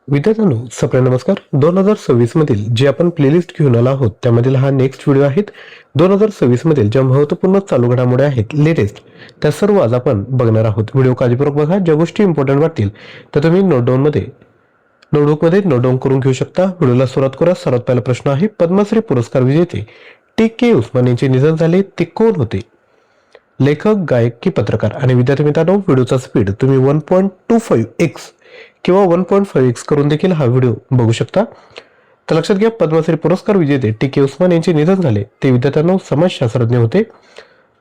विद्यार्थ्यांनो, सप्रे नमस्कार. 2026 मधील जे आपण प्लेलिस्ट घेऊन आलो आहोत त्यामधील हा नेक्स्ट व्हिडिओ आहेत. 2026 मधील ज्या महत्त्वपूर्ण चालू घडामोडी आहेत लेटेस्ट, त्या सर्व आज आपण बघणार आहोत. व्हिडिओ काळजीपूर्वक बघा. ज्या गोष्टी इम्पॉर्टंट वाटतील त्या तुम्ही नोटबुकमध्ये नोट डाऊन करून घेऊ शकता. व्हिडिओला सुरुवात करा. सर्वात पहिला प्रश्न आहे, पद्मश्री पुरस्कार विजेते टी.के. उस्मान यांचे निधन झाले, ते कोण होते? लेखक, गायक की पत्रकार? आणि विद्यार्थी मित्रांनो, व्हिडिओचा स्पीड तुम्ही 1.25x किंवा 1.5x करून देखील हा व्हिडिओ बघू शकता. तर लक्षात घ्या, पद्मश्री पुरस्कार विजेते टी.के. उस्मान यांचे निधन झाले. ते विद्यार्थ्यांनो समाजशास्त्रज्ञ होते.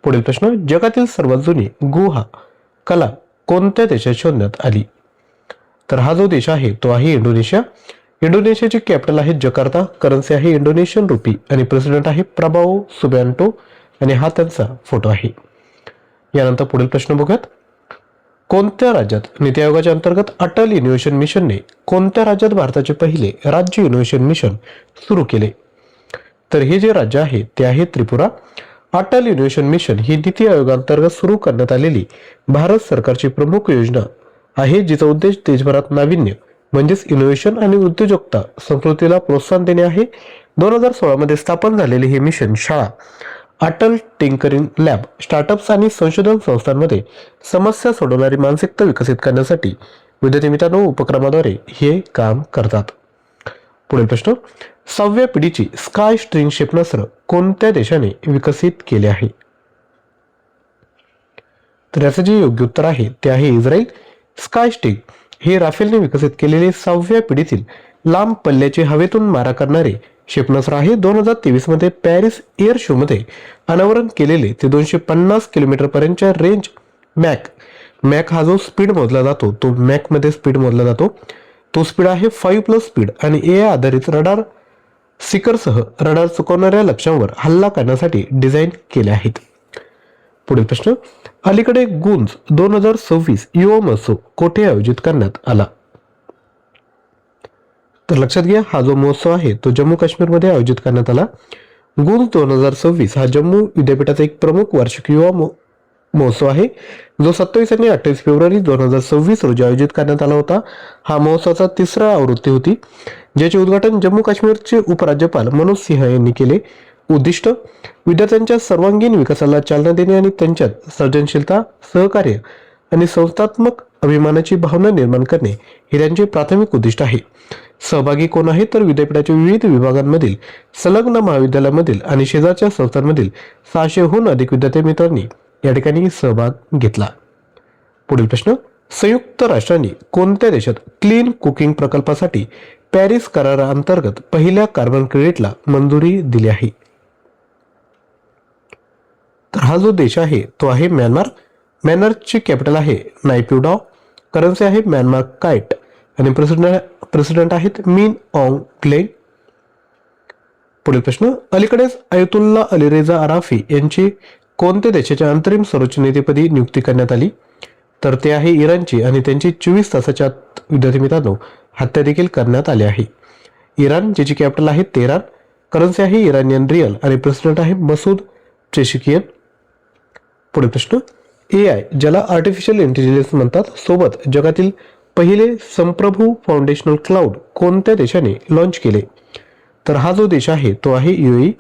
पुढील प्रश्न, जगातील सर्वात जुनी गुहा कला कोणत्या देशात शोधण्यात आली? तर हा जो देश आहे तो आहे इंडोनेशिया. इंडोनेशियाची कॅपिटल आहे जकार्ता. करन्सी आहे इंडोनेशियन रुपी आणि प्रेसिडेंट आहे प्रबाओ सुबियांटो आणि हा त्यांचा फोटो आहे. यानंतर पुढील प्रश्न बघूयात. कोणत्या राज्यात नीती आयोगाच्या अंतर्गत अटल इनोव्हेशन मिशनने कोणत्या राज्यात भारताचे पहिले राज्य इनोव्हेशन मिशन सुरू केले? तर हे जे राज्य आहे ते आहे त्रिपुरा. अटल इनोव्हेशन मिशन ही नीती आयोगांतर्गत सुरू करण्यात आलेली भारत सरकारची प्रमुख योजना आहे, जिचा उद्देश देशभरात नाविन्य म्हणजेच इनोव्हेशन आणि उद्योजकता संस्कृतीला प्रोत्साहन देणे आहे. 2016 मध्ये स्थापन झालेले हे मिशन शाळा, अटल टिंकरिंग लॅब, स्टार्टअप्स आणि संशोधन संस्थांमध्ये समस्या सोडवणारी मानसिकता विकसित करण्यासाठी विद्यार्थी मित्रांनो उपक्रमाद्वारे हे काम करतात. पुढील प्रश्न, 6व्या पिढीची स्काय स्ट्रिंग क्षेपणास्त्र कोणत्या देशाने विकसित केले आहे? तर याचं जे योग्य उत्तर आहे ते आहे इस्रायल. स्काय स्टिंग हे राफेलने विकसित केलेले 6व्या पिढीतील लांब पल्ल्याचे हवेतून मारा करणारे क्षेपणास्त्र आहे. 2023 मध्ये पॅरिस एअर शो मध्ये अनावरण केलेले ते 250 किलोमीटर पर्यंतच्या रेंज मॅक हा जो स्पीड मोजला जातो तो मॅक मध्ये स्पीड मोजला जातो. तो स्पीड आहे 5+ स्पीड आणि AI आधारित रडार सिकरसह रडार चुकवणाऱ्या लक्ष्यांवर हल्ला करण्यासाठी डिझाईन केले आहेत. पुढील प्रश्न, अलीकडे गुंज 2026 युवा महोत्सव कोठे आयोजित करण्यात आला? तर लक्षात घ्या, हा जो महोत्सव आहे तो जम्मू काश्मीरमध्ये आयोजित करण्यात आला. गुंज 2026 हा जम्मू विद्यापीठाचा एक प्रमुख वार्षिक युवा महोत्सव आहे, जो 27 आणि 28 फेब्रुवारी 2026 रोजी आयोजित करण्यात आला होता. हा महोत्सवाचा 3रा आवृत्ती होती, ज्याचे उद्घाटन जम्मू काश्मीरचे उपराज्यपाल मनोज सिंह यांनी केले. उद्दिष्ट, विद्यार्थ्यांच्या सर्वांगीण विकासाला चालना देणे आणि त्यांच्यात सर्जनशीलता, सहकार्य आणि संस्थात्मक अभिमानाची भावना निर्माण करणे हे त्यांचे प्राथमिक उद्दिष्ट आहे. सहभागी कोण आहे? तर विद्यापीठाच्या विविध विभागांमधील, संलग्न महाविद्यालयामधील आणि शेजारच्या संस्थांमधील 600हून अधिक विद्यार्थी मित्रांनी या ठिकाणी सहभाग घेतला. पुढील प्रश्न, संयुक्त राष्ट्रांनी कोणत्या देशात क्लीन कुकिंग प्रकल्पासाठी पॅरिस कराराअंतर्गत पहिल्या कार्बन क्रेडिटला मंजुरी दिली आहे? तर हा जो देश आहे तो आहे म्यानमार. म्यानमारची कॅपिटल आहे नायपिडाव. करन्सी आहे म्यानमार काईट आणि प्रेसिडेंट आहेत मिन ऑंग ग्लेन. पुढील प्रश्न, अलीकडेच अयतुल्ला अली रेजा अराफी यांची कोणत्या देशाच्या अंतरिम सर्वोच्च नेतेपदी नियुक्ती करण्यात आली? तर ते आहे इराणची आणि त्यांची 24 तासाच्या आत विद्यार्थी मित्रांनो हत्या देखील करण्यात आली आहे. इराण, ज्याची कॅपिटल आहे तेहरान. करन्सी आहे इराणियन रियल आणि प्रेसिडेंट आहे मसूद पेशेकियन. पुढील प्रश्न, AI ज्याला आर्टिफिशियल इंटेलिजन्स म्हणतात सोबत जगातील पहिले संप्रभू फाउंडेशनल क्लाउड कोणत्या देशाने लॉन्च केले? तर हा जो देश आहे तो आहे UAE.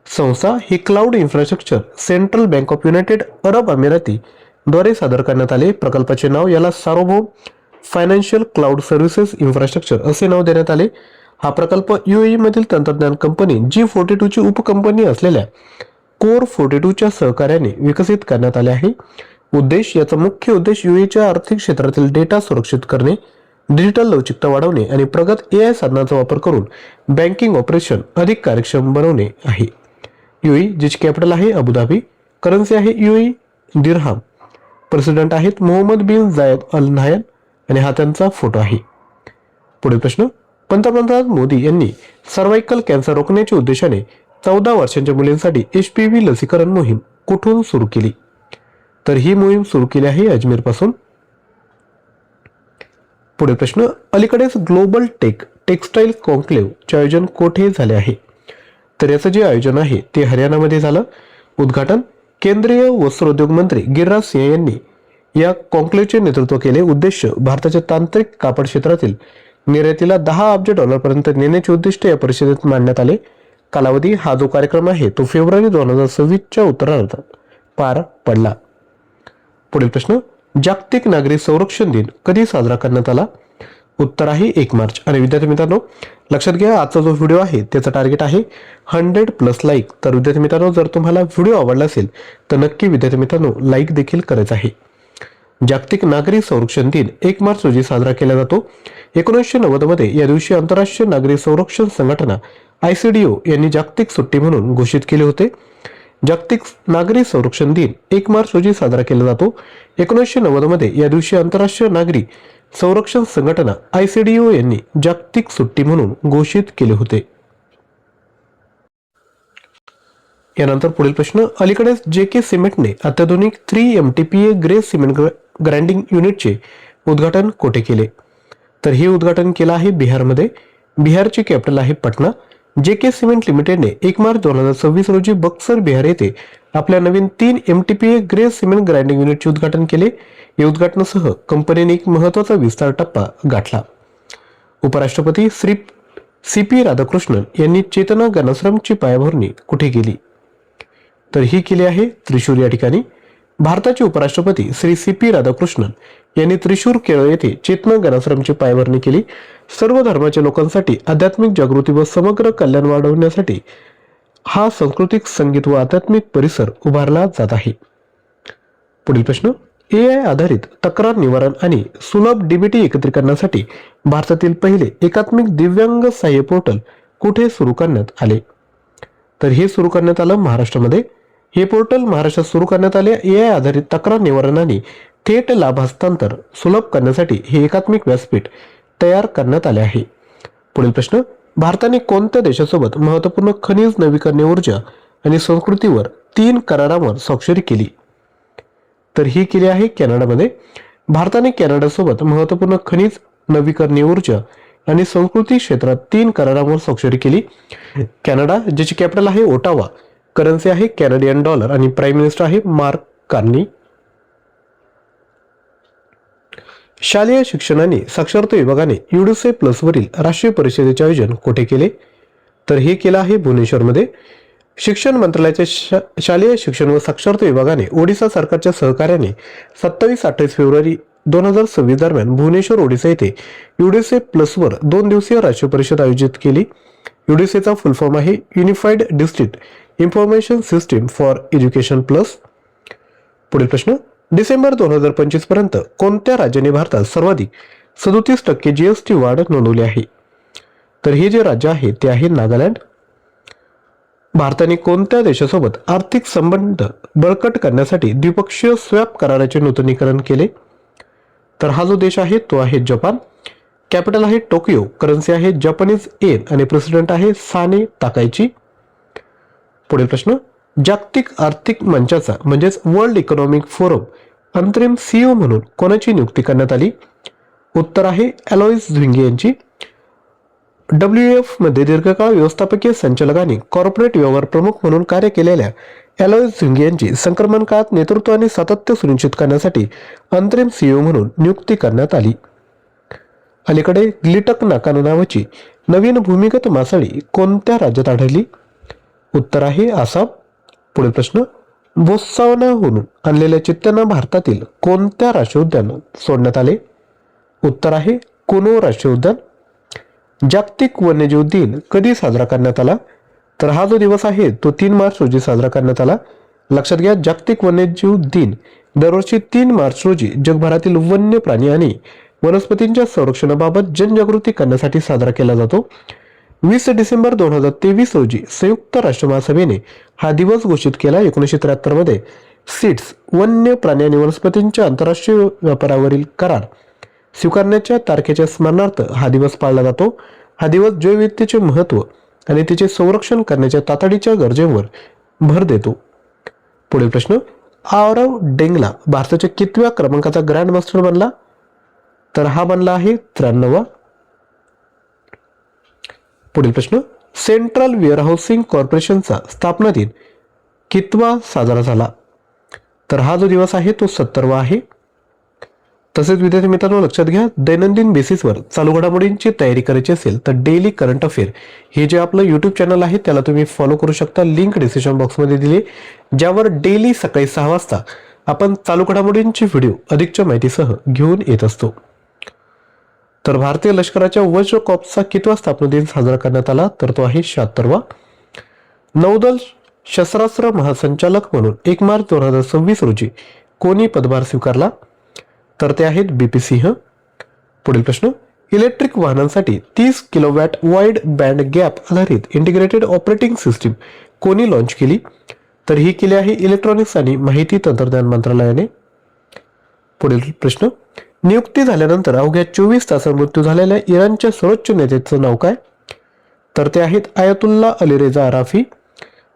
संस्था ही cloud infrastructure central bank of United Arab अमिराती द्वारे सादर करण्यात आले. प्रकल्पाचे नाव याला सार्वभौम फायनान्शियल क्लाउड सर्व्हिसेस इन्फ्रास्ट्रक्चर असे नाव देण्यात आले. हा प्रकल्प UAE मधील तंत्रज्ञान कंपनी G42 ची उपकंपनी असलेल्या कोर 42च्या सहकार्याने विकसित करण्यात आले आहे. याचा मुख्य उद्देश UAEच्या आर्थिक क्षेत्रातील डेटा सुरक्षित करणे, डिजिटल लवचिकता वाढवणे आणि प्रगत AI साधनांचा वापर करून बँकिंग ऑपरेशन अधिक कार्यक्षम बनवणे आहे. UAE, ज्याची कॅपिटल आहे अबुधाबी. करन्सी आहे UAE दिरहाम. प्रेसिडेंट आहेत मोहम्मद बिन जायद अल नाहयान आणि हा त्यांचा फोटो आहे. पुढील प्रश्न, पंतप्रधान मोदी यांनी सर्व्हायकल कॅन्सर रोखण्याच्या उद्देशाने 14 वर्षांच्या मुलींसाठी HPV लसीकरण मोहीम कुठून सुरू केली? तर ही मोहीम सुरू केली आहे अजमेर पासून. पुढील प्रश्न, अलीकडेच ग्लोबल टेक्सटाईल कॉन्क्लेव्हचे आयोजन कोठे झाले आहे? तर याचं जे आयोजन आहे ते हरियाणामध्ये झालं. उद्घाटन केंद्रीय वस्त्रोद्योग मंत्री गिरिराज सिंह यांनी या कॉन्क्लेव्हचे नेतृत्व केले. उद्देश, भारताच्या तांत्रिक कापड क्षेत्रातील निर्यातीला 10 अब्ज डॉलरपर्यंत नेण्याचे उद्दिष्ट या परिषदेत मांडण्यात आले. कालावधी हा जो कार्यक्रम आहे तो फेब्रुवारी 2026च्या उत्तरार्धात पार पडला. पुढील प्रश्न, जागतिक नागरी संरक्षण दिन कधी साजरा करण्यात आला? उत्तर आहे 1 मार्च. आणि विद्यार्थी मित्रांनो लक्षात घ्या, आजचा जो व्हिडिओ आहे त्याचं टार्गेट आहे 100+ लाईक. तर विद्यार्थी मित्रांनो जर तुम्हाला व्हिडिओ आवडला असेल तर नक्की विद्यार्थी मित्रांनो लाईक देखील करायचं आहे. जागतिक नागरी संरक्षण दिन 1 मार्च रोजी साजरा केला जातो. 1990 मध्ये या दिवशी आंतरराष्ट्रीय नागरी संरक्षण संघटना ICDO यांनी जागतिक सुट्टी म्हणून घोषित केले होते. जागतिक नागरी संरक्षण दिन 1 मार्च रोजी साजरा केला जातो. 1990 मध्ये या दिवशी आंतरराष्ट्रीय नागरी संरक्षण संघटना ICDO यांनी जागतिक सुट्टी म्हणून घोषित केले होते. यानंतर पुढील प्रश्न, अलीकडेच JK सिमेंटने अत्याधुनिक 3 MTPA ग्रे सिमेंट ग्राइंडिंग युनिटचे उद्घाटन कोठे केले? तर हे उद्घाटन केलं आहे बिहारमध्ये. बिहारची कॅपिटल आहे पटना. JK सिमेंट लिमिटेडने 1 मार्च 2026 रोजी बक्सर बिहार येथे आपल्या नवीन 3 MTPA ग्रे सिमेंट ग्राइंडिंग युनिटचे उद्घाटन केले. या उद्घाटनासह कंपनीने एक महत्त्वाचा विस्तार टप्पा गाठला. उपराष्ट्रपती श्री CP राधाकृष्णन यांनी चेतना गणाश्रमची पायाभरणी कुठे केली? तर ही केली आहे त्रिशूर या ठिकाणी. भारताचे उपराष्ट्रपती श्री CP राधाकृष्णन यांनी त्रिशूर केरळ येथे चेतना गणाश्रमची पायाभरणी केली. सर्व धर्माच्या लोकांसाठी आध्यात्मिक जागृती व समग्र कल्याण वाढवण्यासाठी हा सांस्कृतिक, संगीत व आध्यात्मिक परिसर उभारला जात आहे. पुढील प्रश्न, AI आधारित तक्रार निवारण आणि सुलभ DBT एकत्रीकरणासाठी भारतातील पहिले एकात्मिक दिव्यांग सहाय्य पोर्टल कुठे सुरू करण्यात आले? तर हे सुरू करण्यात आलं महाराष्ट्रामध्ये. हे पोर्टल महाराष्ट्रात सुरू करण्यात आले. AI आधारित तक्रार निवारण आणि थेट लाभ हस्तांतर सुलभ करण्यासाठी हे एकात्मिक व्यासपीठ तयार करण्यात आले आहे. पुढील प्रश्न, भारताने कोणत्या देशासोबत महत्त्वपूर्ण खनिज नवीकरणीय ऊर्जा आणि संस्कृतीवर 3 करारांवर स्वाक्षरी केली? तर ही केली आहे कॅनडामध्ये. भारताने कॅनडासोबत महत्त्वपूर्ण खनिज नवीकरणीय ऊर्जा आणि संस्कृती क्षेत्रात 3 करारांवर स्वाक्षरी केली. कॅनडा, ज्याची कॅपिटल आहे ओटावा, करन्सी आहे कॅनडियन डॉलर आणि प्राईम मिनिस्टर आहे मार्क कार्नी. शालेय शिक्षण आणि साक्षरता विभागाने UDC+ वरील राष्ट्रीय परिषदेचे आयोजन कुठे केले? तर हे केलं आहे भुवनेश्वरमध्ये. शिक्षण मंत्रालयाच्या शालेय शिक्षण व साक्षरता विभागाने ओडिशा सरकारच्या सहकार्याने 27-28 फेब्रुवारी 2026 दरम्यान भुवनेश्वर ओडिशा येथे UDC+ वर 2 दिवसीय राष्ट्रीय परिषद आयोजित केली. UDCचा फुल फॉर्म आहे unified district information system for education plus. पुढील प्रश्न, डिसेंबर 2025 पर्यंत कोणत्या राज्याने भारतात सर्वाधिक 37% GST वाढ नोंदवली आहे? तर हे जे राज्य आहे ते आहे नागालँड. भारताने कोणत्या देशासोबत आर्थिक संबंध बळकट करण्यासाठी द्विपक्षीय स्वॅप कराराचे नूतनीकरण केले? तर हा जो देश आहे तो आहे जपान. कॅपिटल आहे टोकियो, करन्सी आहे जपानीज येन आणि प्रेसिडेंट आहे साने ताकाइची. पुढील प्रश्न, जागतिक आर्थिक मंचाचा म्हणजेच वर्ल्ड इकॉनॉमिक फोरम अंतरिम CEO म्हणून कोणाची नियुक्ती करण्यात आली? उत्तर आहे अलोइस झुंगे यांची. WEF मध्ये दीर्घकाळ व्यवस्थापकीय संचालक आणि कॉर्पोरेट व्यवहार प्रमुख म्हणून कार्य केलेल्या अलोइस झुंगे यांची संक्रमण काळात नेतृत्व आणि सातत्य सुनिश्चित करण्यासाठी अंतरिम CEO म्हणून नियुक्ती करण्यात आली. अलीकडे ग्लिटक नाकानो नावाची नवीन भूमिगत मासळी कोणत्या राज्यात आढळली? उत्तर आहे आसाम. पुढील प्रश्न, बोत्सवानाहून आणलेल्या चित्त्यांना भारतातील कोणत्या राष्ट्रीय उद्यानात सोडण्यात आले? उत्तर आहे कुनो राष्ट्रीय उद्यान. जागतिक वन्यजीव दिन कधी साजरा करण्यात आला? तर हा जो दिवस आहे तो 3 मार्च रोजी साजरा करण्यात आला. लक्षात घ्या, जागतिक वन्यजीव दिन दरवर्षी 3 मार्च रोजी जगभरातील वन्य प्राणी आणि वनस्पतींच्या संरक्षणाबाबत जनजागृती करण्यासाठी साजरा केला जातो. 20 डिसेंबर 2023 रोजी संयुक्त राष्ट्र महासभेने हा दिवस घोषित केला. 1973 मध्ये सीट्स वन्य प्राणी आणि वनस्पतींच्या आंतरराष्ट्रीय व्यापारावरील करार स्वीकारण्याच्या तारखेच्या स्मरणार्थ हा दिवस पाळला जातो. हा दिवस जैवविविधतेचे महत्त्व आणि तिचे संरक्षण करण्याच्या तातडीच्या गरजेवर भर देतो. पुढील प्रश्न, आरव डेंगला भारताच्या कितव्या क्रमांकाचा ग्रँड मास्टर बनला? तर हा बनला आहे 93वा. पुढील प्रश्न, सेंट्रल वेअरहाऊसिंग कॉर्पोरेशनचा स्थापना दिन कितवा साजरा झाला? तर हा जो दिवस आहे तो 70वा आहे. तसेच विद्यार्थी मित्रांनो लक्षात घ्या, दैनंदिन बेसिसवर चालू घडामोडींची तयारी करायची असेल तर डेली करंट अफेअर हे जे आपलं युट्यूब चॅनल आहे त्याला तुम्ही फॉलो करू शकता. लिंक डिस्क्रिप्शन बॉक्समध्ये दिली, ज्यावर डेली सकाळी 6 वाजता आपण चालू घडामोडींची व्हिडिओ अधिकच्या माहितीसह घेऊन येत असतो. तर भारतीय लष्कराच्या वज्र कॉर्प्सचा कितवा स्थापना दिन साजरा करण्यात आला, तर तो आहे 76वा. नौदल शस्त्रास्त्र महासंचालक म्हणून 1 मार्च 2026 रोजी कोणी पदभार स्वीकारला, तर ते आहेत BP सिंह. पुढील प्रश्न, इलेक्ट्रिक वाहनांसाठी 30 किलोवॅट वाईड बँड गॅप आधारित इंटिग्रेटेड ऑपरेटिंग सिस्टीम कोणी लॉन्च केली, तर ही केली आहे इलेक्ट्रॉनिक्स आणि माहिती तंत्रज्ञान मंत्रालयाने. पुढील प्रश्न, नियुक्ती झाल्यानंतर अवघ्या 24 तासात मृत्यू झालेल्या इराणच्या सर्वोच्च नेत्याचं नाव काय, तर ते आहेत आयतुल्ला अली रेजा अराफी.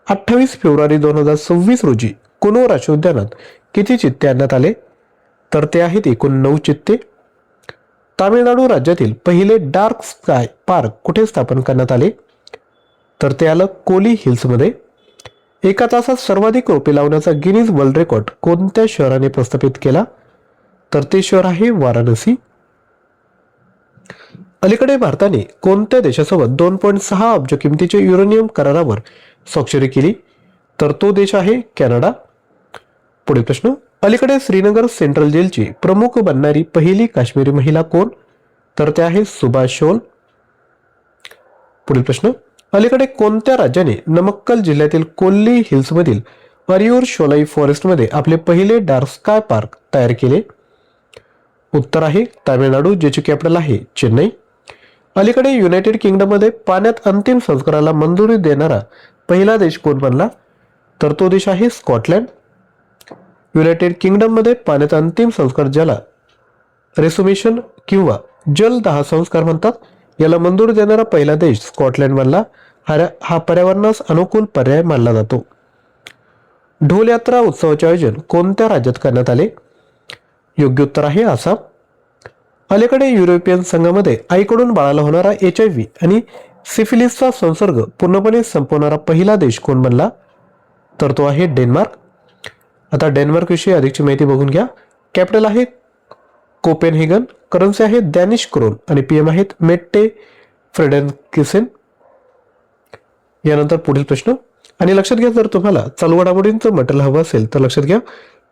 28 फेब्रुवारी 2026 रोजी कुनो राष्ट्रीय उद्यानात किती चित्ते आणण्यात आले, तर ते आहेत एकूण 9 चित्ते. तामिळनाडू राज्यातील पहिले डार्क स्काय पार्क कुठे स्थापन करण्यात आले, तर ते आलं कोली हिल्समध्ये. एका तासात सर्वाधिक रोपे लावण्याचा गिनीज वर्ल्ड रेकॉर्ड कोणत्या शहराने प्रस्थापित केला, तर ते शहर आहे वाराणसी. अलीकडे भारताने कोणत्या देशासोबत 2.6 अब्ज किमतीच्या युरेनियम करारावर स्वाक्षरी केली, तर तो देश आहे कॅनडा. पुढील प्रश्न, अलीकडे श्रीनगर सेंट्रल जेलची प्रमुख बनणारी पहिली काश्मीरी महिला कोण, तर ते आहे सुभाष शोल. पुढील प्रश्न, अलीकडे कोणत्या राज्याने नमक्कल जिल्ह्यातील कोल्ली हिल्समधील अरियूर शोलाई फॉरेस्टमध्ये आपले पहिले डार्क स्काय पार्क तयार केले, उत्तर आहे तामिळनाडू, ज्याची कॅपिटल आहे चेन्नई. अलीकडे युनायटेड किंगडममध्ये पाण्यात अंतिम संस्काराला मंजुरी देणारा पहिला देश कोण बनला, तर तो देश आहे स्कॉटलंड. युनायटेड किंगडममध्ये पाण्यात अंतिम संस्कार, ज्याला रेसुमेशन किंवा जलदाह संस्कार म्हणतात, याला मंजुरी देणारा पहिला देश स्कॉटलंड बनला. हा पर्यावरणास अनुकूल पर्याय मानला जातो. ढोल यात्रा उत्सवाचे आयोजन कोणत्या राज्यात करण्यात आले, योग्य उत्तर आहे आसाम. अलीकडे युरोपियन संघामध्ये आईकडून बाळाला होणारा HIV आणि सिफिलिसचा संसर्ग पूर्णपणे संपवणारा पहिला देश कोण बनला, तर तो आहे डेन्मार्क. आता डेन्मार्क विषयी अधिकची माहिती बघून घ्या. कॅपिटल आहे कोपेनहेगन, करन्सी आहे डॅनिश क्रोन आणि PM आहेत मेट्टे फ्रेडेरिक्सेन. यानंतर पुढील प्रश्न, आणि लक्षात घ्या, जर तुम्हाला चालू घडामोडींचं मटेरियल हवं असेल तर लक्षात घ्या,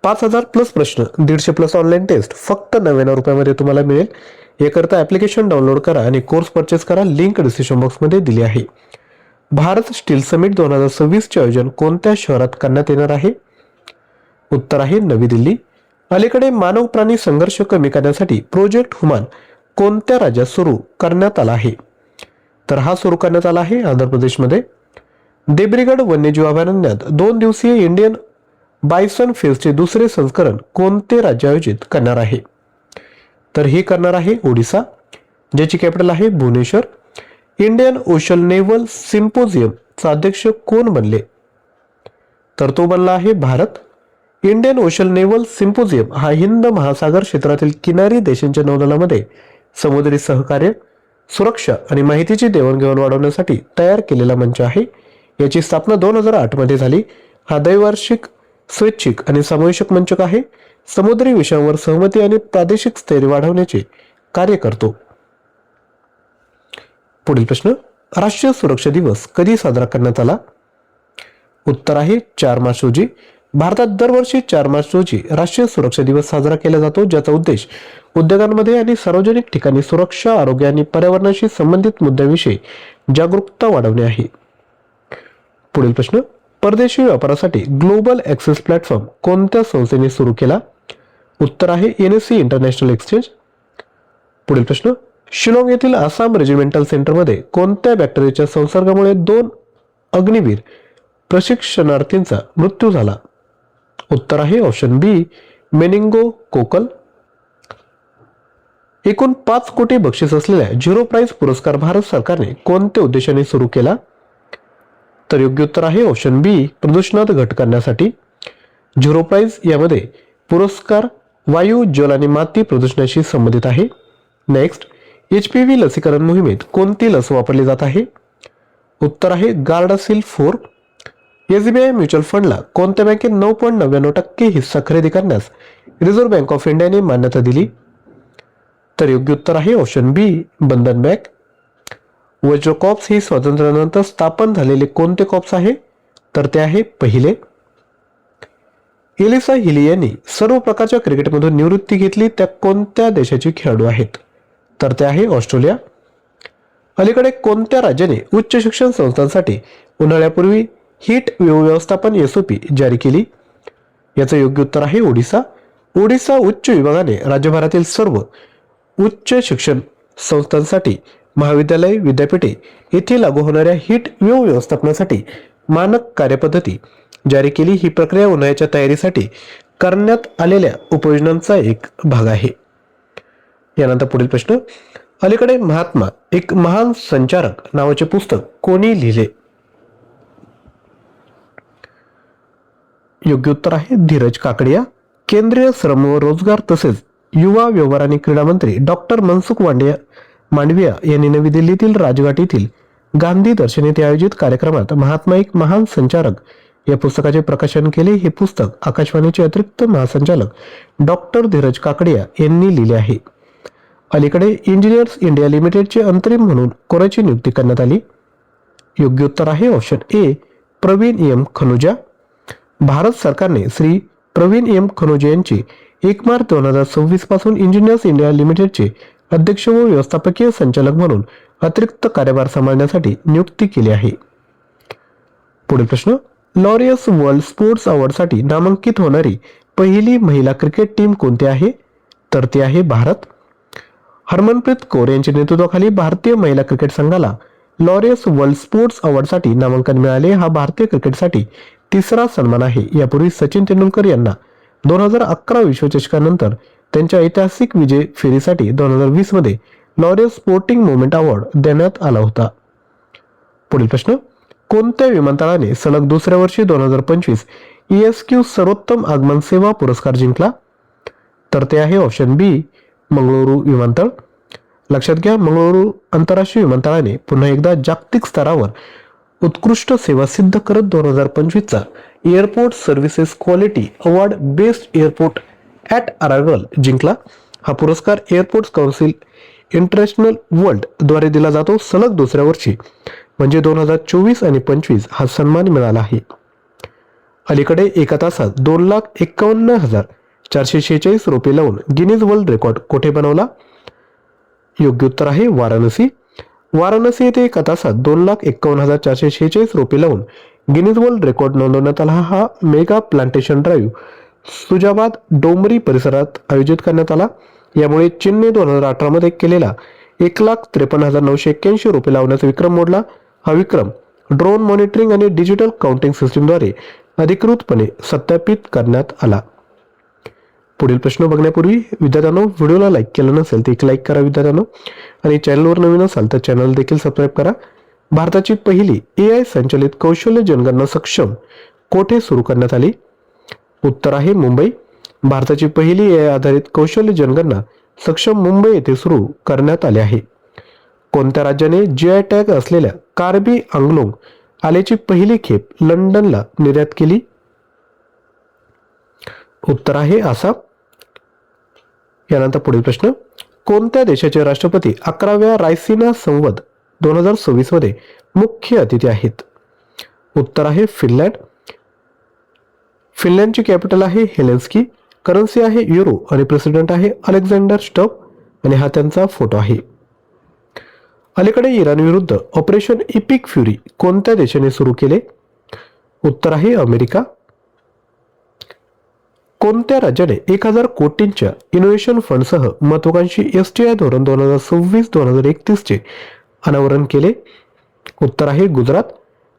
5000 प्लस प्रश्न, 150 प्लस ऑनलाईन टेस्ट फक्त 99 रुपयामध्ये तुम्हाला मिळेल. याकरता ऍप्लिकेशन डाउनलोड करा आणि कोर्स परचेस करा. लिंक डिस्क्रिप्शन बॉक्समध्ये दिली आहे. भारत स्टील समिट 2026 चे आयोजन कोणत्या शहरात करण्यात येणार आहे, उत्तर आहे नवी दिल्ली. अलीकडे मानव प्राणी संघर्ष कमी करण्यासाठी प्रोजेक्ट हुमान कोणत्या राज्यात सुरू करण्यात आला आहे, तर हा सुरू करण्यात आला आहे आंध्र प्रदेशमध्ये. देब्रीगड वन्यजीव अभयारण्यात 2 दिवसीय इंडियन बायसन फेस्टचे दुसरे संस्करण कोणते राज्य आयोजित करणार आहे, तर हे करणार आहे ओडिसा, ज्याची कॅपिटल आहे भुवनेश्वर. इंडियन ओशन नेव्हल सिम्पोजियमचा अध्यक्ष कोण बनले, तर तो बनला आहे Bharat. Indian ocean naval symposium हा हिंद महासागर क्षेत्रातील किनारी देशांच्या नौदलामध्ये समुद्री सहकार्य, सुरक्षा आणि माहितीची देवाणघेवाण वाढवण्यासाठी तयार केलेला मंच आहे. याची स्थापना 2008 मध्ये झाली. हा दैवार्षिक, स्वैच्छिक आणि समावेशक मंच आहे. समुद्री विषयांवर सहमती आणि प्रादेशिक स्थैर्य वाढवण्याचे कार्य करतो. पुढील प्रश्न, राष्ट्रीय सुरक्षा दिवस कधी साजरा करण्यात आला, उत्तर आहे 4 मार्च रोजी. भारतात दरवर्षी 4 मार्च रोजी राष्ट्रीय सुरक्षा दिवस साजरा केला जातो, ज्याचा उद्देश उद्योगांमध्ये आणि सार्वजनिक ठिकाणी सुरक्षा, आरोग्य आणि पर्यावरणाशी संबंधित मुद्द्यांविषयी जागरूकता वाढवणे आहे. पुढील प्रश्न, परदेशी व्यापारासाठी ग्लोबल ऍक्सेस प्लॅटफॉर्म कोणत्या संस्थेने सुरू केला, उत्तर आहे NSE इंटरनॅशनल एक्सचेंज. पुढील प्रश्न, शिलाँग येथील आसाम रेजिमेंटल सेंटरमध्ये कोणत्या बॅक्टेरियाच्या संसर्गामुळे 2 अग्निवीर प्रशिक्षणार्थींचा मृत्यू झाला, उत्तर आहे ऑप्शन B मेनिंगोकोकल. एकूण 5 कोटी बक्षीस असलेल्या झिरो प्राइज पुरस्कार भारत सरकारने कोणत्या उद्देशाने सुरू केला, तर योग्य उत्तर आहे ऑप्शन B प्रदूषणात घट करण्यासाठी. झिरो प्राइज यामध्ये पुरस्कार वायू, जल आणि माती प्रदूषणाशी संबंधित आहे. नेक्स्ट, HPV लसीकरण मोहिमेत कोणती लस वापरली जात आहे, उत्तर आहे गार्डासिल 4. SBI म्युच्युअल फंडला कोणत्या बँकेत 9.99% हिस्सा खरेदी करण्यास रिझर्व्ह बँक ऑफ इंडियाने मान्यता दिली, तर योग्य उत्तर आहे ऑप्शन बी बंधन बँक. वज्र कॉप्स ही स्वातंत्र्यानंतर स्थापन झालेले कोणते कॉप्स आहे? तर ते आहे पहिले. एलिसा हिली यांनी सर्व प्रकारच्या क्रिकेटमधून निवृत्ती घेतली त्या कोणत्या देशाची खेळाडू आहेत? तर ते आहे ऑस्ट्रेलिया. अलीकडे कोणत्या राज्याने उच्च शिक्षण संस्थांसाठी उन्हाळ्यापूर्वी हीट व्यवस्थापन एसओपी जारी केली? याचं योग्य उत्तर आहे ओडिसा. ओडिसा उच्च विभागाने राज्यभरातील सर्व उच्च शिक्षण संस्थांसाठी महाविद्यालय विद्यापीठे येथे लागू होणाऱ्या हीट वेव्ह व्यवस्थापनासाठी मानक कार्यपद्धती जारी केली. ही प्रक्रिया उन्हाळ्याच्या तयारीसाठी करण्यात आलेल्या उपाययोजनांचा एक भाग आहे. यानंतर पुढील प्रश्न, अलीकडे महात्मा एक महान संचारक नावाचे पुस्तक कोणी लिहिले? योग्य उत्तर आहे धीरज काकडिया. केंद्रीय श्रम व रोजगार तसेच युवा व्यवहार आणि क्रीडा मंत्री डॉक्टर मनसुख मांडविया यांनी नवी दिल्लीतील राजघाट येथील गांधी दर्शन येथे आयोजित कार्यक्रमात महात्मा एक महान संचारक या पुस्तकाचे प्रकाशन केले. हे पुस्तक आकाशवाणीचे अतिरिक्त महासंचालक डॉक्टर धीरज काकडिया यांनी लिहिले आहे. अलीकडे इंजिनियर्स इंडिया लिमिटेडचे अंतरिम म्हणून कोणाची नियुक्ती करण्यात आली? योग्य उत्तर आहे option A Praveen M Khanuja. Bharat सरकारने श्री प्रवीण एम खनुजा यांची 1 मार्च 2026 पासून इंजिनियर्स इंडिया लिमिटेडचे अध्यक्ष व व्यवस्थापकीय संचालक म्हणून अतिरिक्त कार्यभार सांभाळण्यासाठी नियुक्ती केली आहे. पुढील प्रश्न, लॉरियस वर्ल्ड स्पोर्ट्स अवॉर्डसाठी नामांकित होणारी पहिली महिला क्रिकेट टीम कोणती आहे? तर ती आहे भारत. हरमनप्रीत कौर यांच्या नेतृत्वाखाली भारतीय महिला क्रिकेट संघाला लॉरियस वर्ल्ड स्पोर्ट्स अवॉर्डसाठी नामांकन मिळाले. हा भारतीय क्रिकेटसाठी तिसरा सन्मान आहे. यापूर्वी सचिन तेंडुलकर यांना 2011 विश्वचषकानंतर त्यांच्या ऐतिहासिक विजय फेरीसाठी 2020 मध्ये लॉरियस स्पोर्टिंग मुवमेंट अवॉर्ड देण्यात आला होता. पुढील प्रश्न, कोणत्या विमानतळाने सलग दुसऱ्या वर्षी 2025 ESQ सर्वोत्तम आगमन सेवा पुरस्कार जिंकला? तर ते आहे ऑप्शन बी मंगळुरू विमानतळ. लक्षात घ्या, मंगळुरू आंतरराष्ट्रीय विमानतळाने पुन्हा एकदा जागतिक स्तरावर उत्कृष्ट सेवा सिद्ध करत 2025चा airport services quality award best airport at arrival जिंकला. हा पुरस्कार एअरपोर्ट्स काउन्सिल इंटरनॅशनल वर्ल्ड द्वारे दिला जातो. सलग दुसऱ्या वर्षी म्हणजे 2024 आणि 25 हा सन्मान मिळाला आहे. अलीकडे एका तासात 2,51,446 रोपे लावून गिनीज वर्ल्ड रेकॉर्ड कोठे बनवला? योग्य उत्तर आहे वाराणसी. वाराणसी येथे एका तासात 2,51,446 रोपे लावून गिनीज वर्ल्ड रेकॉर्ड नोंदवण्यात आला. हा मेगा प्लांटेशन ड्राईव्ह सुजाबाद डोंबरी परिसरात आयोजित करण्यात आला. यामुळे चीनने 2018 मध्ये केलेला 1,53,981 रोपे लावण्याचा विक्रम मोडला. हा विक्रम ड्रोन मॉनिटरिंग आणि डिजिटल काउंटिंग सिस्टीमद्वारे अधिकृतपणे सत्यापित करण्यात आला. पुढील प्रश्न बघण्यापूर्वी विद्यार्थ्यांनो, व्हिडिओला लाईक केलं नसेल तर एक लाईक करा विद्यार्थ्यांनो, आणि चॅनलवर नवीन असाल तर चॅनल देखील सबस्क्राईब करा. भारताची पहिली AI संचलित कौशल्य जनगणना सक्षम कोठे सुरू करण्यात आली? उत्तर आहे मुंबई. भारताची पहिली AI आधारित कौशल्य जनगणना सक्षम मुंबई येथे सुरू करण्यात आले आहे. कोणत्या राज्याने GI टॅग असलेल्या कार्बी आंग्लोंग आल्याची पहिली खेप लंडनला निर्यात केली? उत्तर आहे आसाम. यानंतर पुढील प्रश्न, कोणत्या देशाचे राष्ट्रपती 11व्या रायसिना संवाद 2026 मध्ये मुख्य अतिथी आहेत? उत्तर आहे फिनलँड. फिनलँडची कॅपिटल आहे हेलेन्स्की. करन्सी आहे युरो आणि प्रेसिडेंट आहे अलेक्झांडर स्टब आणि हा त्यांचा फोटो आहे. अलीकडे इराण विरुद्ध ऑपरेशन इपिक फ्युरी कोणत्या देशाने सुरू केले? उत्तर आहे अमेरिका. कोणत्या राज्याने 1,000 कोटींच्या इनोव्हेशन फंडसह महत्वाकांक्षी STI धोरण 2026-2031 चे अनावरण केले? उत्तर आहे गुजरात.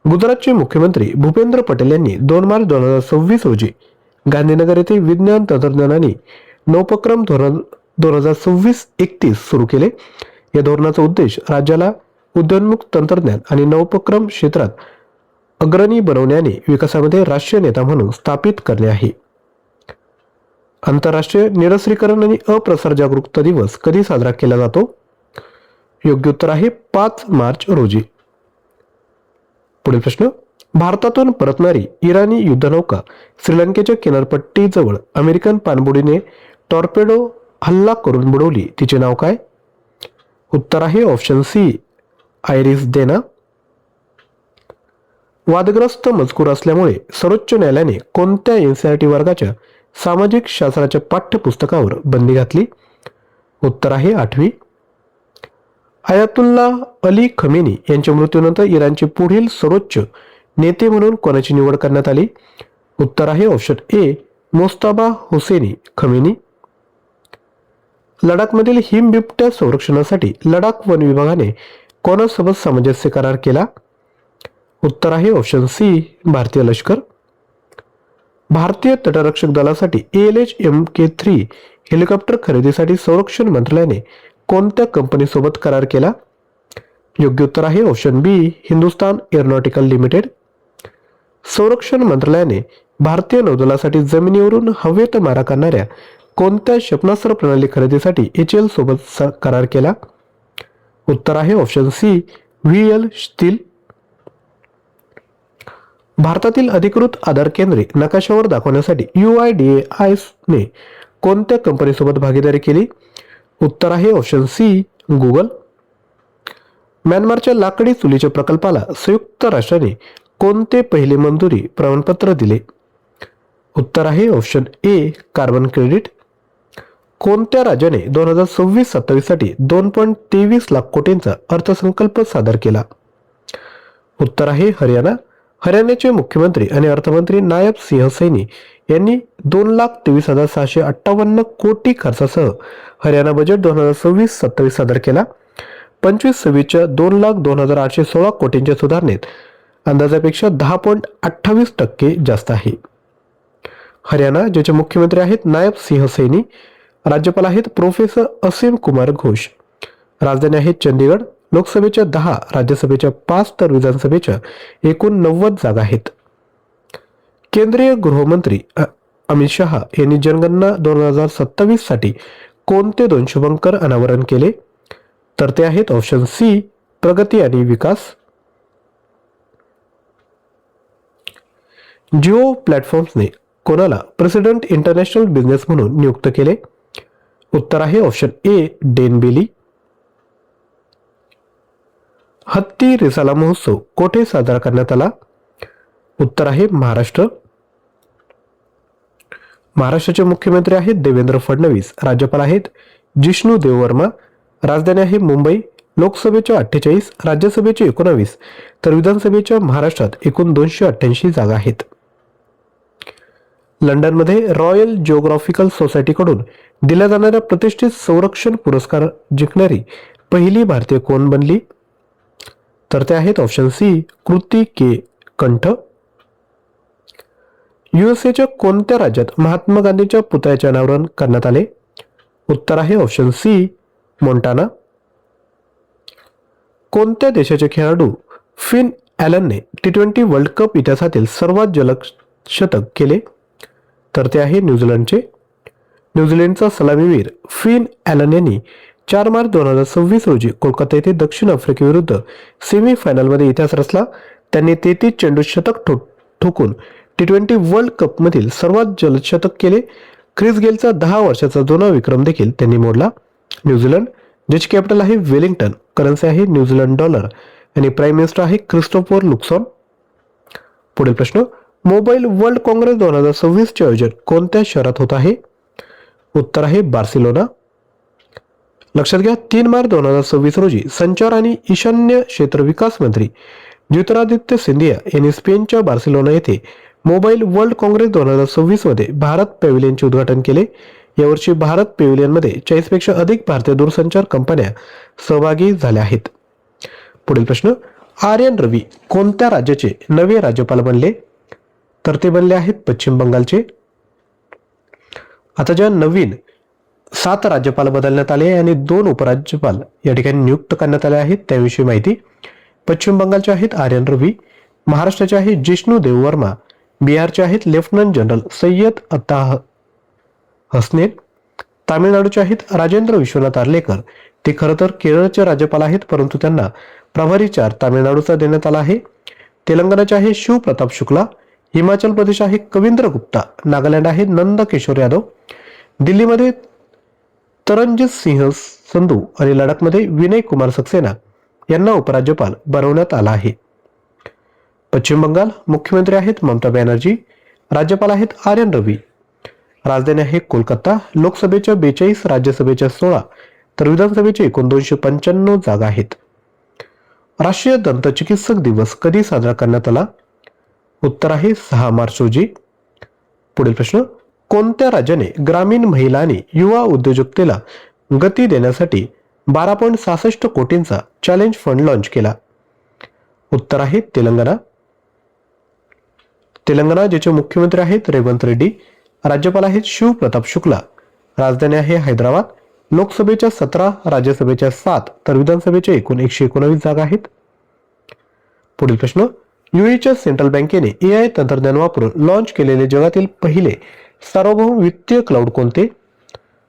गुजरातचे मुख्यमंत्री भूपेंद्र पटेल यांनी 2 मार्च 2026 रोजी गांधीनगर येथे विज्ञान तंत्रज्ञान आणि नवोपक्रम धोरण 2026-31 सुरू केले. या धोरणाचा उद्देश राज्याला उदयोन्मुख तंत्रज्ञान आणि नवोपक्रम क्षेत्रात अग्रणी बनवणे आणि विकासामध्ये राष्ट्रीय नेता म्हणून स्थापित करणे आहे. आंतरराष्ट्रीय निरस्त्रीकरण आणि अप्रसार जागरूकता दिवस कधी साजरा केला जातो? योग्य उत्तर आहे 5 मार्च रोजी. पुढील प्रश्न, भारतातून परतणारी इराणी युद्धनौका श्रीलंकेच्या किनारपट्टीजवळ अमेरिकन पाणबुडीने टॉर्पेडो हल्ला करून बुडवली तिचे नाव काय? उत्तर आहे ऑप्शन सी आयरिस देना. वादग्रस्त मजकूर असल्यामुळे सर्वोच्च न्यायालयाने कोणत्या एनसीईआरटी वर्गाच्या सामाजिक शास्त्राच्या पाठ्यपुस्तकावर बंदी घातली? उत्तर आहे 8वी. आयातुल्ला अली खमेनी यांच्या मृत्यूनंतर इराणचे पुढील सर्वोच्च नेते म्हणून कोणाची निवड करण्यात आली? उत्तर आहे ऑप्शन ए मोस्ताबा हुसेनी खमेनी. लडाखमधील हिमबिबट्या संरक्षणासाठी लडाख वन विभागाने कोणासोबत सामंजस्य करार केला? उत्तर आहे ऑप्शन सी भारतीय लष्कर. भारतीय तटरक्षक दलासाठी ALH-MK3 हेलिकॉप्टर खरेदीसाठी संरक्षण मंत्रालयाने कोणत्या कंपनीसोबत करार केला? योग्य उत्तर आहे ऑप्शन बी हिंदुस्तान एरोनॉटिकल लिमिटेड. संरक्षण मंत्रालयाने भारतीय नौदलासाठी जमिनीवरून हवेत मारा करणाऱ्या कोणत्या क्षेपणास्त्र प्रणाली खरेदीसाठी HAL सोबत करार केला? उत्तर आहे ऑप्शन सी VL स्टील. भारतातील अधिकृत आधार केंद्रे नकाशावर दाखवण्यासाठी UIDAI ने कोणत्या कंपनीसोबत भागीदारी केली? उत्तर आहे ऑप्शन सी गुगल. म्यानमारच्या लाकडी चुलीच्या प्रकल्पाला संयुक्त राष्ट्राने कोणते पहिले मंजुरी प्रमाणपत्र दिले? उत्तर आहे ऑप्शन ए कार्बन क्रेडिट. कोणत्या राज्याने 2026-27 साठी 2.23 लाख कोटींचा अर्थसंकल्प सादर केला? उत्तर आहे हरियाणा. हरियाणाचे मुख्यमंत्री आणि अर्थमंत्री नायब सिंह सैनी यांनी 2,23,658 कोटी खर्चासह हरियाणा बजेट 2026-27 सादर केला. 25-26च्या 2,02,816 कोटींच्या सुधारणेत अंदाजापेक्षा 10.28% जास्त आहे. हरियाणा ज्याचे मुख्यमंत्री आहेत नायब सिंह सैनी, राज्यपाल आहेत प्रोफेसर असीम कुमार घोष, राजधानी आहे चंदीगड, लोकसभेच्या 10, राज्यसभेच्या 5 तर विधानसभेच्या एकूण 90 जागा आहेत. केंद्रीय गृहमंत्री अमित शहा यांनी जनगणना 2027 साठी कोणते 2 शुभंकर अनावरण केले? तर ते आहेत ऑप्शन सी प्रगती आणि विकास. जिओ प्लॅटफॉर्म्सने कोणाला प्रेसिडेंट इंटरनॅशनल बिझनेस म्हणून नियुक्त केले? उत्तर आहे ऑप्शन ए डेन बेली. हत्ती रिसाला महोत्सव कोठे साजरा करण्यात आला? उत्तर आहे महाराष्ट्र. महाराष्ट्राचे मुख्यमंत्री आहेत देवेंद्र फडणवीस, राज्यपाल आहेत जिष्णू देववर्मा, राजधानी आहे मुंबई, लोकसभेच्या 48, राज्यसभेचे 19 तर विधानसभेच्या महाराष्ट्रात एकूण 288 जागा आहेत. लंडनमध्ये रॉयल जिओग्राफिकल सोसायटीकडून दिल्या जाणाऱ्या प्रतिष्ठित संरक्षण पुरस्कार जिंकणारी पहिली भारतीय कोण बनली? तर ते आहेत ऑप्शन सी कृती के कंठ. USAच्या कोणत्या राज्यात महात्मा गांधीच्या पुतळ्याचे अनावरण करण्यात आले? उत्तर आहे ऑप्शन सी मोंटाना. कोणत्या देशाचे खेळाडू फिन ॲलनने T20 वर्ल्ड कप इतिहासातील सर्वात जलद शतक केले? तर ते आहे न्यूझीलंडचे. न्यूझीलंडचा सलामीवीर फिन ॲलन यांनी 4 मार्च 2026 रोजी कोलकाता येथे दक्षिण आफ्रिकेविरुद्ध सेमीफायनलमध्ये इतिहास रचला. त्यांनी 33 चेंडू शतक ठोकून T20 वर्ल्ड कप मधील सर्वात जलद शतक केले. क्रिस गेलचा 10 वर्षाचा जुना विक्रम देखील त्यांनी मोडला. न्यूझीलंड ज्याची कॅपिटल आहे वेलिंग्टन, करन्सी आहे न्यूझीलंड डॉलर आणि प्राईम मिनिस्टर आहे क्रिस्टोफर लुक्सॉन. पुढील प्रश्न, मोबाईल वर्ल्ड काँग्रेस 2026 चे आयोजन कोणत्या शहरात होत आहे? उत्तर आहे बार्सिलोना. लक्षात घ्या 3 मार्च 2026 रोजी संचार आणि ईशान्य क्षेत्र विकास मंत्री ज्योतिरादित्य सिंधिया यांनी स्पेनच्या बार्सिलोना येथे मोबाईल वर्ल्ड काँग्रेस 2026 मध्ये भारत पॅव्हिलियनचे उद्घाटन केले. यावर्षी भारत पॅव्हिलियनमध्ये 40 पेक्षा अधिक भारतीय दूरसंचार कंपन्या सहभागी झाल्या आहेत. पुढील प्रश्न, आर्यन रवी कोणत्या राज्याचे नवे राज्यपाल बनले? तर ते बनले आहेत पश्चिम बंगालचे. आता ज्या नवीन 7 राज्यपाल बदलण्यात आले आणि 2 उपराज्यपाल या ठिकाणी नियुक्त करण्यात आले आहेत त्याविषयी माहिती. पश्चिम बंगालचे आहेत आर्यन रवी, महाराष्ट्राचे आहेत जिष्णू देववर्मा, बिहारचे आहेत लेफ्टनंट जनरल सय्यद अत्ता हसनेन, तामिळनाडूचे आहेत राजेंद्र विश्वनाथ आर्लेकर. ते खरं तर केरळचे राज्यपाल आहेत परंतु त्यांना प्रभारी चार तामिळनाडूचा देण्यात आला आहे. तेलंगणाचे आहे शिवप्रताप शुक्ला, हिमाचल प्रदेश आहे कविंद्र गुप्ता, नागालँड आहे नंद किशोर यादव, दिल्लीमध्ये तरनजीत सिंह संधू आणि लडाखमध्ये विनय कुमार सक्सेना यांना उपराज्यपाल बनवण्यात आला आहे. पश्चिम बंगाल मुख्यमंत्री आहेत ममता बॅनर्जी, राज्यपाल आहेत आर्यन रवी. राजधानी आहे कोलकाता. लोकसभेच्या 42, राज्यसभेच्या 16 तर विधानसभेचे एकूण 295 जागा आहेत. राष्ट्रीय दंत चिकित्सक दिवस कधी साजरा करण्यात आला? उत्तर आहे 6 मार्च रोजी. पुढील प्रश्न, कोणत्या राज्याने ग्रामीण महिला आणि युवा उद्योजकतेला गती देण्यासाठी 12.66 कोटींचा चॅलेंज फंड लॉन्च केला? उत्तर आहे तेलंगणा. तेलंगणा ज्याचे मुख्यमंत्री आहेत रेवंत रेड्डी, राज्यपाल आहेत शिव प्रताप शुक्ला. राजधानी आहे हैदराबाद. लोकसभेच्या 17, राज्यसभेच्या 7 तर विधानसभेच्या एकूण 119 जागा आहेत. पुढील प्रश्न, युएच्या सेंट्रल बँकेने AI तंत्रज्ञान वापरून लॉन्च केलेले जगातील पहिले सार्वभौम वित्तीय क्लाउड कोणते?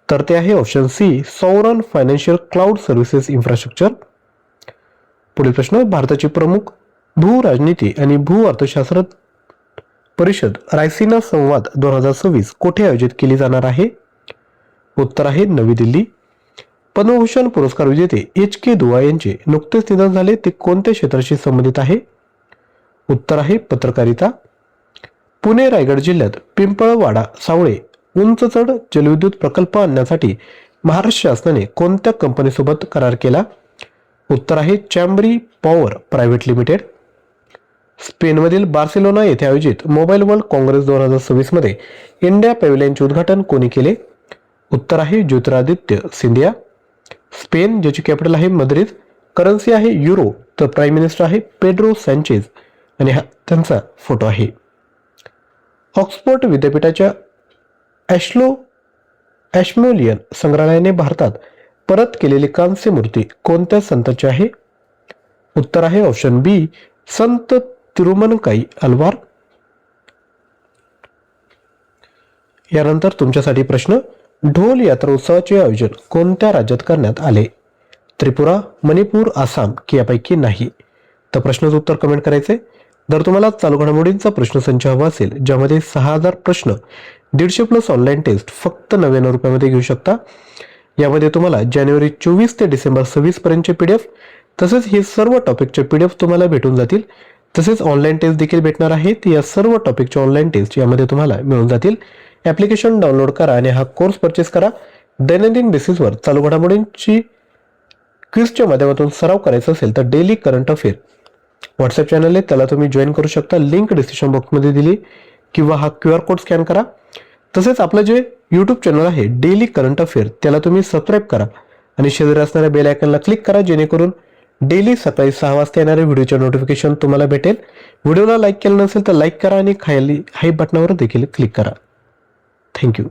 तर ते आहे option C, sovereign financial cloud services infrastructure. पुढील प्रश्न, भारताची प्रमुख भू राजनीती आणि भू अर्थशास्त्र परिषद रायसिना संवाद 2026 कोठे आयोजित केली जाणार आहे? उत्तर आहे नवी दिल्ली. पद्मभूषण पुरस्कार विजेते HK दुआ यांचे नुकतेच निधन झाले, ते कोणत्या क्षेत्राशी संबंधित आहे? उत्तर आहे पत्रकारिता. पुणे रायगड जिल्ह्यात पिंपळवाडा सावळे उंच चढ जलविद्युत प्रकल्प आणण्यासाठी महाराष्ट्र शासनाने कोणत्या कंपनीसोबत करार केला? उत्तर आहे चॅम्बरी पॉवर प्रायव्हेट लिमिटेड. स्पेनमधील बार्सिलोना येथे आयोजित मोबाईल वर्ल्ड काँग्रेस 2026 मध्ये इंडिया पॅव्हिलियनचे उद्घाटन कोणी केले? उत्तर आहे ज्योतिरादित्य सिंधिया. स्पेन ज्याची कॅपिटल आहे मद्रिद, करन्सी आहे युरो, तर प्राईम मिनिस्टर आहे पेड्रो सँचेज आणि हा त्यांचा फोटो आहे. ऑक्सफोर्ड विद्यापीठाच्या ॲश्मोलियन संग्रहालयाने भारतात परत केलेली कांस्य मूर्ती कोणत्या संतांची आहे? उत्तर आहे ऑप्शन बी, संत तिरुमनकाई अलवार. यानंतर तुमच्यासाठी प्रश्न, ढोल यात्रा उत्सवाचे आयोजन कोणत्या राज्यात करण्यात आले? त्रिपुरा, मणिपूर, आसाम की यापैकी नाही? तर प्रश्नाचं उत्तर कमेंट करायचे. जर तुम्हाला चालू घडामोडींचा प्रश्नसंच हवा असेल ज्यामध्ये 6000 प्रश्न 150+ ऑनलाईन टेस्ट फक्त 99 रुपयामध्ये घेऊ शकता. यामध्ये तुम्हाला जानेवारी 24 ते डिसेंबर 26 पर्यंतचे PDF तसेच हे सर्व टॉपिकचे PDF तुम्हाला भेटून जातील. तसेच ऑनलाईन टेस्ट देखील भेटणार आहेत. या सर्व टॉपिकचे ऑनलाईन टेस्ट यामध्ये तुम्हाला मिळून जातील. ॲप्लिकेशन डाउनलोड करा आणि हा कोर्स परचेस करा. दैनंदिन बेसिसवर चालू घडामोडींची क्विजच्या माध्यमातून सराव करायचा असेल तर daily current affair WhatsApp channel आहे, त्याला तुम्ही जॉईन करू शकता. लिंक डिस्क्रिप्शन बॉक्समध्ये दिली किंवा हा QR कोड स्कॅन करा. तसेच आपलं जे यूट्यूब चॅनल आहे डेली करंट अफेअर त्याला तुम्ही सबस्क्राईब करा आणि शेजारी असणाऱ्या बेल आयकॉनला क्लिक करा, जेणेकरून डेली सकाळी 6 वाजता येणारे व्हिडिओचे नोटिफिकेशन तुम्हाला भेटेल. व्हिडिओला लाईक केलं नसेल तर लाईक करा आणि खाली हाय बटनावर देखील क्लिक करा. थँक्यू.